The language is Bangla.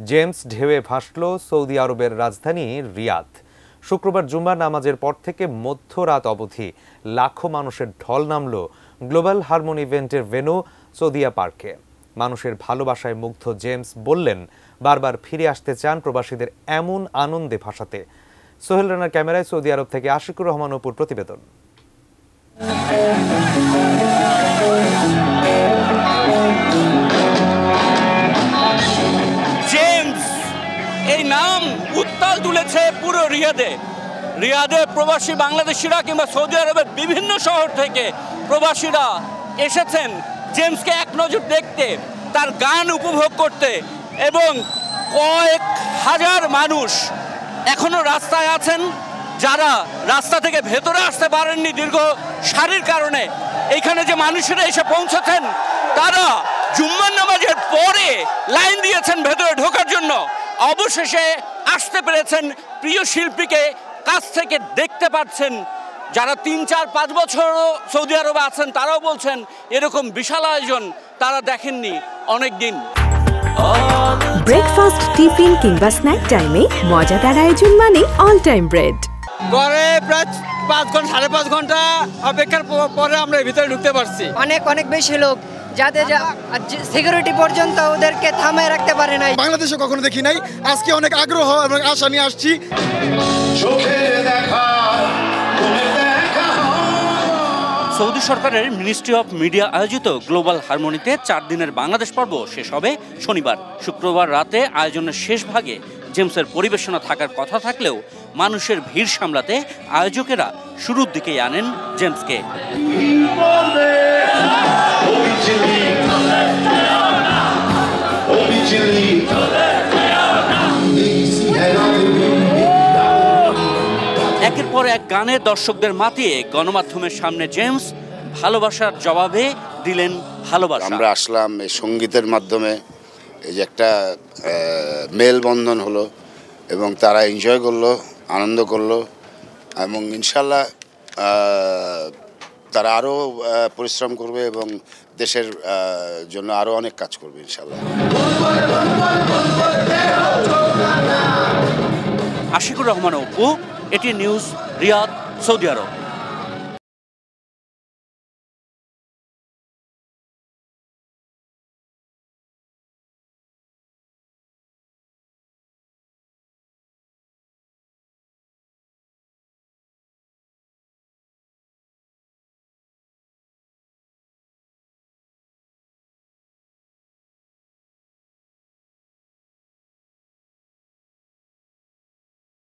জেমস ঢেউয়ে ভাসল সৌদি আরবের রাজধানী রিয়াদ। শুক্রবার জুম্মার নামাজের পর থেকে মধ্যরাত অবধি লাখো মানুষের ঢল নামল গ্লোবাল হারমোনি ইভেন্টের ভেন্যু সৌদিয়া পার্কে। মানুষের ভালোবাসায় মুগ্ধ জেমস বললেন, বারবার ফিরে আসতে চান প্রবাসীদের এমন আনন্দে ভাসাতে। সোহেল রানার ক্যামেরায় সৌদি আরব থেকে আশিকুর রহমান অপুর প্রতিবেদন। জেমস এই নাম উত্তাল তুলেছে পুরো রিয়াদে প্রবাসী বাংলাদেশিরা কিংবা সৌদি আরবের বিভিন্ন শহর থেকে প্রবাসীরা এসেছেন জেমসকে এক নজর দেখতে, তার গান উপভোগ করতে, এবং কয়েক হাজার মানুষ এখনো রাস্তায় আছেন যারা রাস্তা থেকে ভেতরে আসতে পারেননি দীর্ঘ সারির কারণে। এইখানে যে মানুষেরা এসে পৌঁছেছেন তারা জুম্মার নামাজের পরে লাইন দিয়েছেন ভেতরে ঢোকার জন্য। অবশেষে আসতে পেরেছেন, প্রিয় শিল্পীকে কাছ থেকে দেখতে পাচ্ছেন। যারা ৩-৪-৫ বছরও সৌদি আরবে আছেন তারাও বলছেন এরকম বিশাল আয়োজন তারা দেখেননি অনেক দিন। ব্রেকফাস্ট, টিফিন কিংবা স্ন্যাক টাইমে মজাদার আয়োজন মানে অল টাইম ব্রেড। গড়ে প্রায় 5-5.5 ঘন্টা অপেক্ষার পরে আমরা ভিতরে ঢুকতে পারছি। অনেক বেশি লোক, যাদের সিকিউরিটি পর্যন্ত ওদেরকে থামায় রাখতে পারে নাই। বাংলাদেশে কখনো দেখি নাই, আজকে অনেক আগ্রহ এবং আশা নিয়ে আসছি। সৌদি সরকারের মিনিস্ট্রি অফ মিডিয়া আয়োজিত গ্লোবাল হারমোনিতে 4 দিনের বাংলাদেশ পর্ব শেষ হবে শনিবার। শুক্রবার রাতে আয়োজনের শেষ ভাগে জেমসের পরিবেশনা থাকার কথা থাকলেও মানুষের ভিড় সামলাতে আয়োজকেরা শুরুর দিকেই আনেন জেমসকে। একের পর এক গানে দর্শকদের মাতিয়ে গণমাধ্যমের সামনে জেমস ভালোবাসার জবাবে দিলেন ভালোবাসা। আমরা আসলাম এই সঙ্গীতের মাধ্যমে, এই যে একটা মেলবন্ধন হলো এবং তারা এনজয় করলো, আনন্দ করলো, এবং ইনশাল্লাহ তারা আরও পরিশ্রম করবে এবং দেশের জন্য আরও অনেক কাজ করবে ইনশাল্লাহ। আশিকুর রহমান অপু, এটি নিউজ, রিয়াদ, সৌদি আরব।